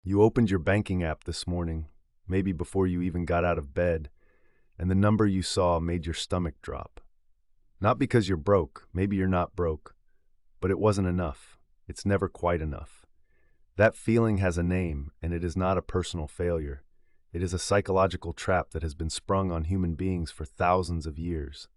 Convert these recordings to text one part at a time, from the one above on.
You opened your banking app this morning, maybe before you even got out of bed, and the number you saw made your stomach drop. Not because you're broke, maybe you're not broke, but it wasn't enough. It's never quite enough. That feeling has a name, and it is not a personal failure. It is a psychological trap that has been sprung on human beings for thousands of years.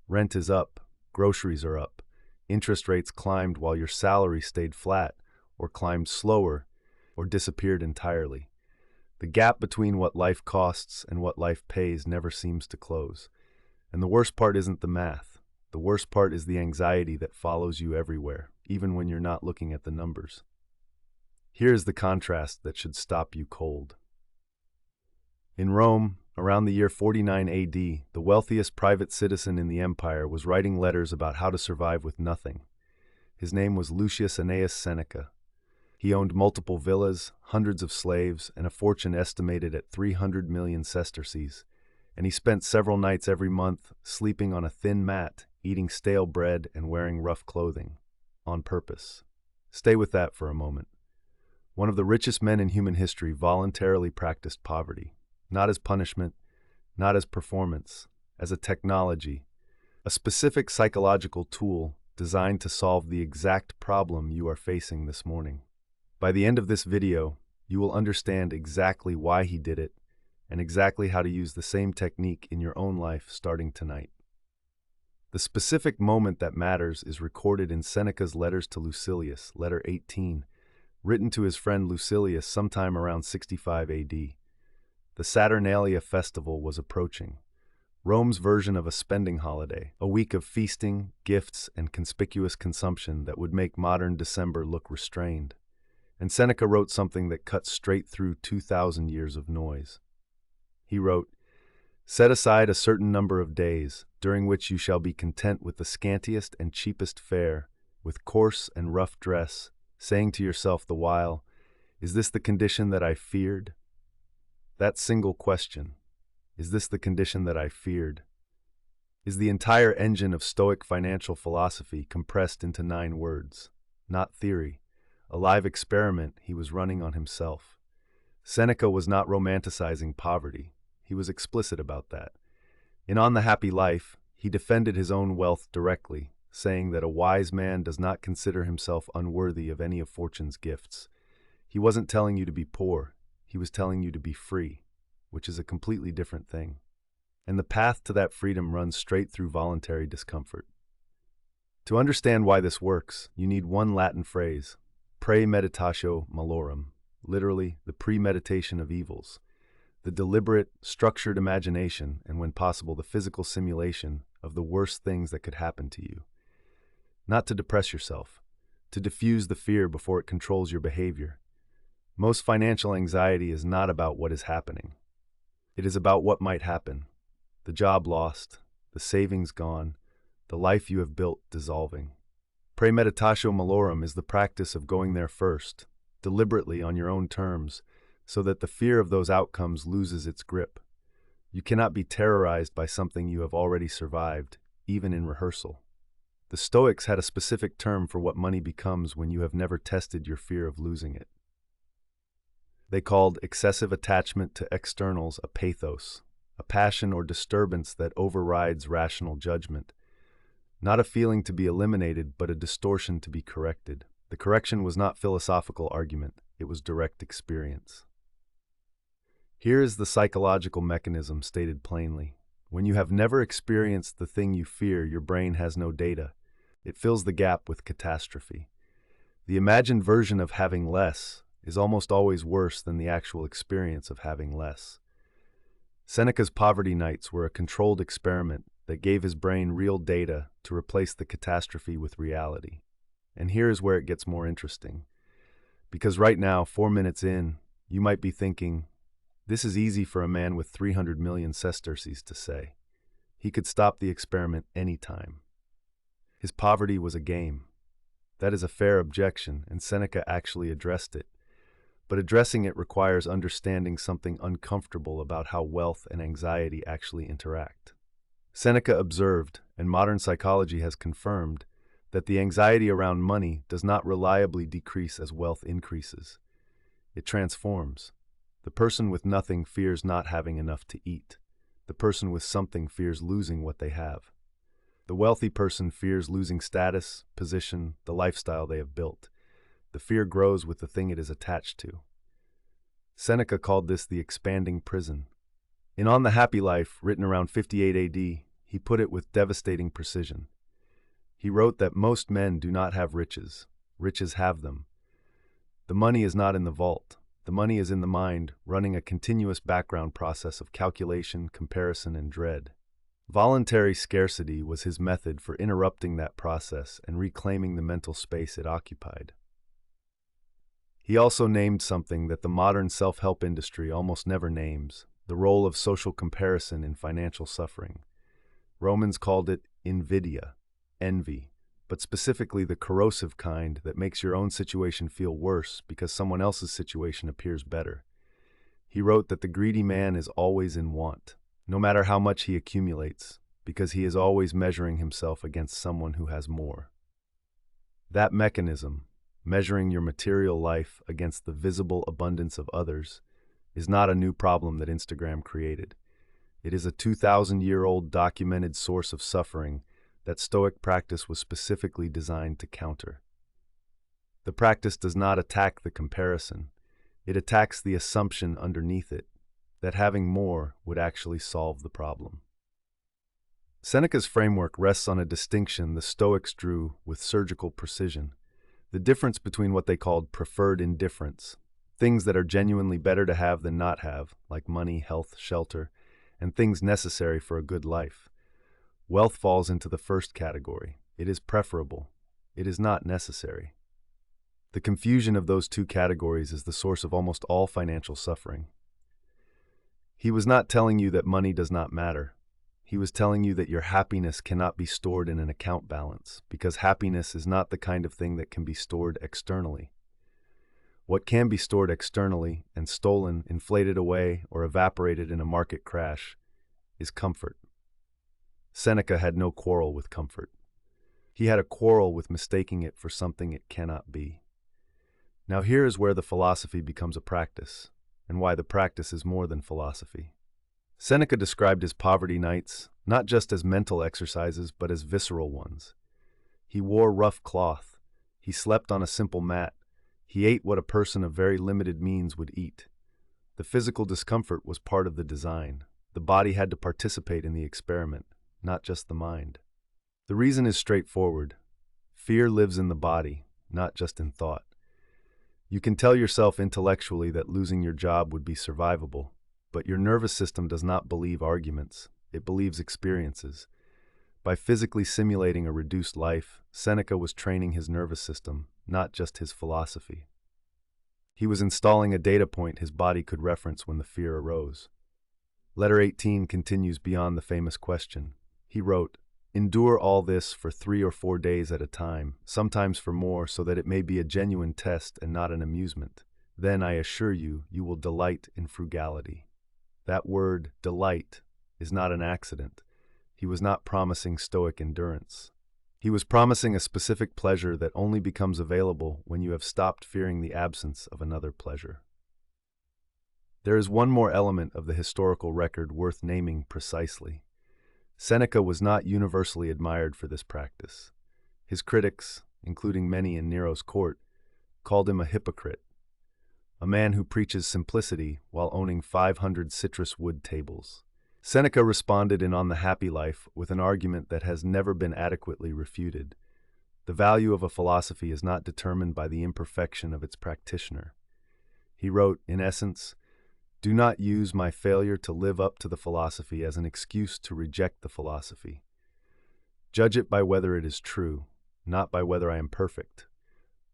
Rent is up, groceries are up, interest rates climbed while your salary stayed flat, or climbed slower, or disappeared entirely. The gap between what life costs and what life pays never seems to close. And the worst part isn't the math. The worst part is the anxiety that follows you everywhere, even when you're not looking at the numbers. Here is the contrast that should stop you cold. In Rome, around the year 49 AD, the wealthiest private citizen in the empire was writing letters about how to survive with nothing. His name was Lucius Seneca. He owned multiple villas, hundreds of slaves, and a fortune estimated at 300 million sesterces, and he spent several nights every month sleeping on a thin mat, eating stale bread, and wearing rough clothing. On purpose. Stay with that for a moment. One of the richest men in human history voluntarily practiced poverty, not as punishment, not as performance, as a technology, a specific psychological tool designed to solve the exact problem you are facing this morning. By the end of this video, you will understand exactly why he did it and exactly how to use the same technique in your own life starting tonight. The specific moment that matters is recorded in Seneca's letters to Lucilius, letter 18, written to his friend Lucilius sometime around 65 AD. The Saturnalia festival was approaching, Rome's version of a spending holiday, a week of feasting, gifts, and conspicuous consumption that would make modern December look restrained. And Seneca wrote something that cut straight through 2,000 years of noise. He wrote, "Set aside a certain number of days, during which you shall be content with the scantiest and cheapest fare, with coarse and rough dress, saying to yourself the while, 'Is this the condition that I feared?'" That single question, "Is this the condition that I feared?" is the entire engine of Stoic financial philosophy compressed into 9 words, not theory. A live experiment he was running on himself. Seneca was not romanticizing poverty. He was explicit about that. In On the Happy Life, he defended his own wealth directly, saying that a wise man does not consider himself unworthy of any of fortune's gifts. He wasn't telling you to be poor, he was telling you to be free, which is a completely different thing. And the path to that freedom runs straight through voluntary discomfort. To understand why this works, you need one Latin phrase, premeditatio malorum, literally the premeditation of evils, the deliberate, structured imagination, and when possible the physical simulation of the worst things that could happen to you. Not to depress yourself, to diffuse the fear before it controls your behavior. Most financial anxiety is not about what is happening. It is about what might happen. The job lost, the savings gone, the life you have built dissolving. Premeditatio malorum is the practice of going there first, deliberately on your own terms, so that the fear of those outcomes loses its grip. You cannot be terrorized by something you have already survived, even in rehearsal. The Stoics had a specific term for what money becomes when you have never tested your fear of losing it. They called excessive attachment to externals a pathos, a passion or disturbance that overrides rational judgment. Not a feeling to be eliminated, but a distortion to be corrected. The correction was not philosophical argument, it was direct experience. Here is the psychological mechanism stated plainly. When you have never experienced the thing you fear, your brain has no data. It fills the gap with catastrophe. The imagined version of having less is almost always worse than the actual experience of having less. Seneca's poverty nights were a controlled experiment that gave his brain real data to replace the catastrophe with reality. And here is where it gets more interesting. Because right now, 4 minutes in, you might be thinking, this is easy for a man with 300 million sesterces to say. He could stop the experiment anytime. His poverty was a game. That is a fair objection, and Seneca actually addressed it. But addressing it requires understanding something uncomfortable about how wealth and anxiety actually interact. Seneca observed, and modern psychology has confirmed, that the anxiety around money does not reliably decrease as wealth increases. It transforms. The person with nothing fears not having enough to eat. The person with something fears losing what they have. The wealthy person fears losing status, position, the lifestyle they have built. The fear grows with the thing it is attached to. Seneca called this the expanding prison. In On the Happy Life, written around 58 AD, he put it with devastating precision. He wrote that most men do not have riches. Riches have them. The money is not in the vault. The money is in the mind, running a continuous background process of calculation, comparison, and dread. Voluntary scarcity was his method for interrupting that process and reclaiming the mental space it occupied. He also named something that the modern self-help industry almost never names: the role of social comparison in financial suffering. Romans called it invidia, envy, but specifically the corrosive kind that makes your own situation feel worse because someone else's situation appears better. He wrote that the greedy man is always in want, no matter how much he accumulates, because he is always measuring himself against someone who has more. That mechanism, measuring your material life against the visible abundance of others, is not a new problem that Instagram created. It is a 2,000-year-old documented source of suffering that Stoic practice was specifically designed to counter. The practice does not attack the comparison. It attacks the assumption underneath it, that having more would actually solve the problem. Seneca's framework rests on a distinction the Stoics drew with surgical precision: the difference between what they called preferred indifference, things that are genuinely better to have than not have, like money, health, shelter, and things necessary for a good life. Wealth falls into the first category. It is preferable. It is not necessary. The confusion of those two categories is the source of almost all financial suffering. He was not telling you that money does not matter. He was telling you that your happiness cannot be stored in an account balance, because happiness is not the kind of thing that can be stored externally. What can be stored externally and stolen, inflated away, or evaporated in a market crash is comfort. Seneca had no quarrel with comfort. He had a quarrel with mistaking it for something it cannot be. Now here is where the philosophy becomes a practice, and why the practice is more than philosophy. Seneca described his poverty nights not just as mental exercises, but as visceral ones. He wore rough cloth. He slept on a simple mat. He ate what a person of very limited means would eat. The physical discomfort was part of the design. The body had to participate in the experiment, not just the mind. The reason is straightforward. Fear lives in the body, not just in thought. You can tell yourself intellectually that losing your job would be survivable, but your nervous system does not believe arguments. It believes experiences. By physically simulating a reduced life, Seneca was training his nervous system, not just his philosophy. He was installing a data point his body could reference when the fear arose. Letter 18 continues beyond the famous question. He wrote, "Endure all this for 3 or 4 days at a time, sometimes for more, so that it may be a genuine test and not an amusement. Then, I assure you, you will delight in frugality." That word, delight, is not an accident. He was not promising Stoic endurance. He was promising a specific pleasure that only becomes available when you have stopped fearing the absence of another pleasure. There is one more element of the historical record worth naming precisely. Seneca was not universally admired for this practice. His critics, including many in Nero's court, called him a hypocrite, a man who preaches simplicity while owning 500 citrus wood tables. Seneca responded in On the Happy Life with an argument that has never been adequately refuted. The value of a philosophy is not determined by the imperfection of its practitioner. He wrote, in essence, "Do not use my failure to live up to the philosophy as an excuse to reject the philosophy. Judge it by whether it is true, not by whether I am perfect.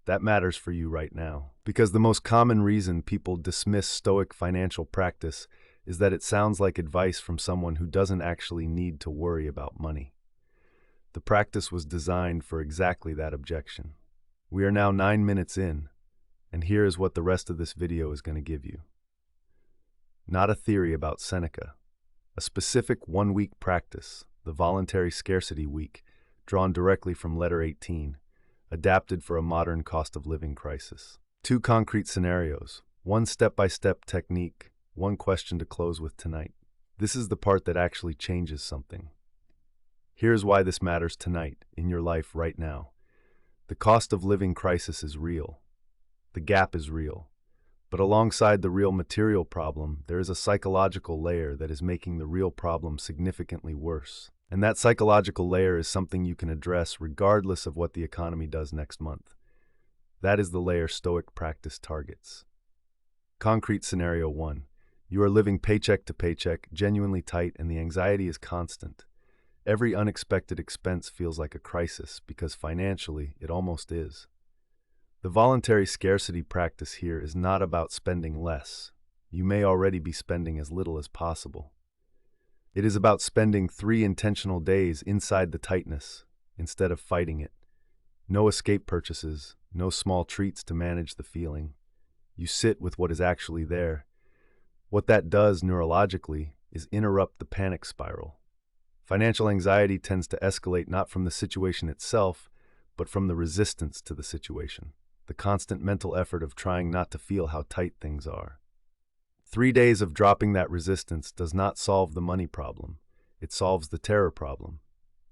That matters for you right now, because the most common reason people dismiss Stoic financial practice is that it sounds like advice from someone who doesn't actually need to worry about money. The practice was designed for exactly that objection. We are now 9 minutes in, and here is what the rest of this video is going to give you. Not a theory about Seneca, a specific 1-week practice, the voluntary scarcity week, drawn directly from letter 18, adapted for a modern cost of living crisis. 2 concrete scenarios. One step-by-step technique, one question to close with tonight. This is the part that actually changes something. Here's why this matters tonight, in your life right now. The cost of living crisis is real. The gap is real. But alongside the real material problem, there is a psychological layer that is making the real problem significantly worse. And that psychological layer is something you can address regardless of what the economy does next month. That is the layer Stoic practice targets. Concrete scenario 1. You are living paycheck to paycheck, genuinely tight, and the anxiety is constant. Every unexpected expense feels like a crisis because financially, it almost is. The voluntary scarcity practice here is not about spending less. You may already be spending as little as possible. It is about spending 3 intentional days inside the tightness instead of fighting it. No escape purchases, no small treats to manage the feeling. You sit with what is actually there. What that does neurologically is interrupt the panic spiral. Financial anxiety tends to escalate not from the situation itself, but from the resistance to the situation. The constant mental effort of trying not to feel how tight things are. 3 days of dropping that resistance does not solve the money problem. It solves the terror problem.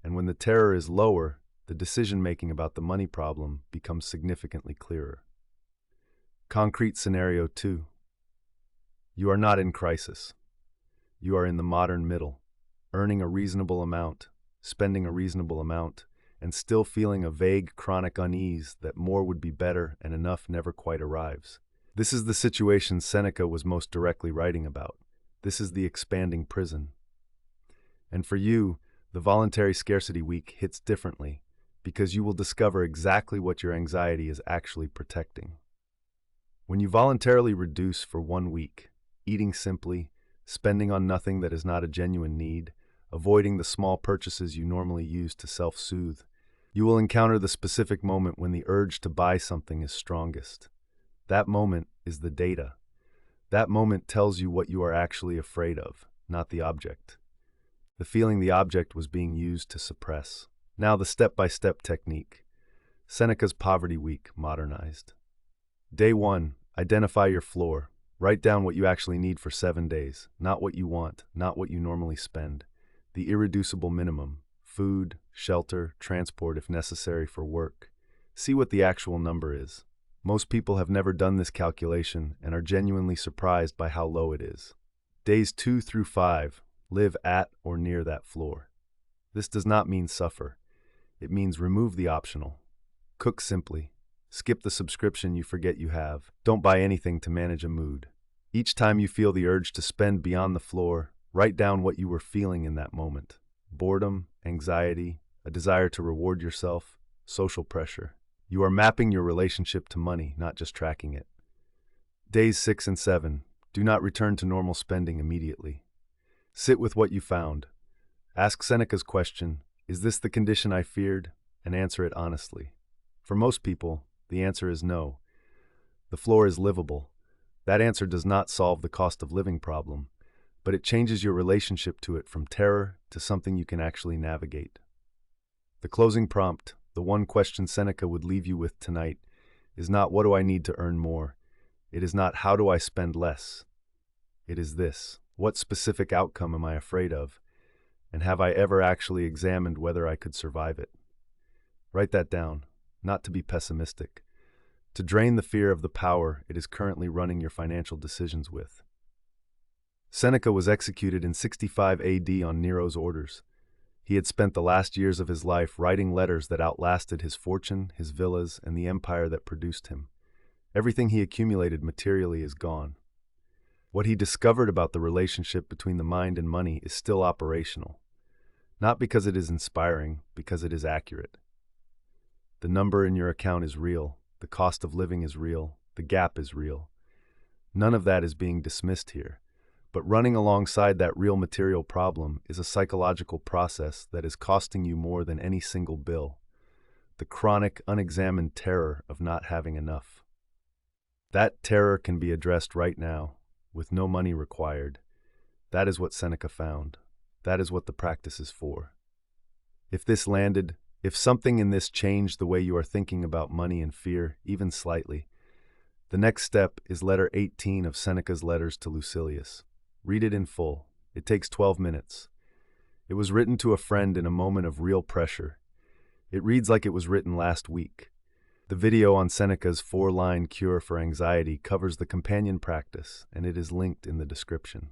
And when the terror is lower, the decision-making about the money problem becomes significantly clearer. Concrete scenario 2. You are not in crisis. You are in the modern middle, earning a reasonable amount, spending a reasonable amount, and still feeling a vague chronic unease that more would be better and enough never quite arrives. This is the situation Seneca was most directly writing about. This is the expanding prison. And for you, the voluntary scarcity week hits differently because you will discover exactly what your anxiety is actually protecting. When you voluntarily reduce for 1 week, eating simply, spending on nothing that is not a genuine need, avoiding the small purchases you normally use to self-soothe, you will encounter the specific moment when the urge to buy something is strongest. That moment is the data. That moment tells you what you are actually afraid of, not the object. The feeling the object was being used to suppress. Now the step-by-step technique. Seneca's Poverty Week modernized. Day 1. Identify your floor. Write down what you actually need for 7 days, not what you want, not what you normally spend. The irreducible minimum. Food, shelter, transport if necessary for work. See what the actual number is. Most people have never done this calculation and are genuinely surprised by how low it is. Days 2 through 5, live at or near that floor. This does not mean suffer. It means remove the optional. Cook simply. Skip the subscription you forget you have. Don't buy anything to manage a mood. Each time you feel the urge to spend beyond the floor, write down what you were feeling in that moment. Boredom, anxiety, a desire to reward yourself, social pressure. You are mapping your relationship to money, not just tracking it. Days 6 and 7. Do not return to normal spending immediately. Sit with what you found. Ask Seneca's question, is this the condition I feared? And answer it honestly. For most people, the answer is no. The floor is livable. That answer does not solve the cost of living problem, but it changes your relationship to it from terror to something you can actually navigate. The closing prompt, the one question Seneca would leave you with tonight, is not what do I need to earn more? It is not how do I spend less? It is this, what specific outcome am I afraid of? And have I ever actually examined whether I could survive it? Write that down, not to be pessimistic, to drain the fear of the power it is currently running your financial decisions with. Seneca was executed in 65 AD on Nero's orders. He had spent the last years of his life writing letters that outlasted his fortune, his villas, and the empire that produced him. Everything he accumulated materially is gone. What he discovered about the relationship between the mind and money is still operational. Not because it is inspiring, because it is accurate. The number in your account is real, the cost of living is real, the gap is real. None of that is being dismissed here. But running alongside that real material problem is a psychological process that is costing you more than any single bill. The chronic, unexamined terror of not having enough. That terror can be addressed right now, with no money required. That is what Seneca found. That is what the practice is for. If this landed, if something in this changed the way you are thinking about money and fear, even slightly, The next step is letter 18 of Seneca's letters to Lucilius. Read it in full. It takes 12 minutes. It was written to a friend in a moment of real pressure. It reads like it was written last week. The video on Seneca's 4-line cure for anxiety covers the companion practice, and it is linked in the description.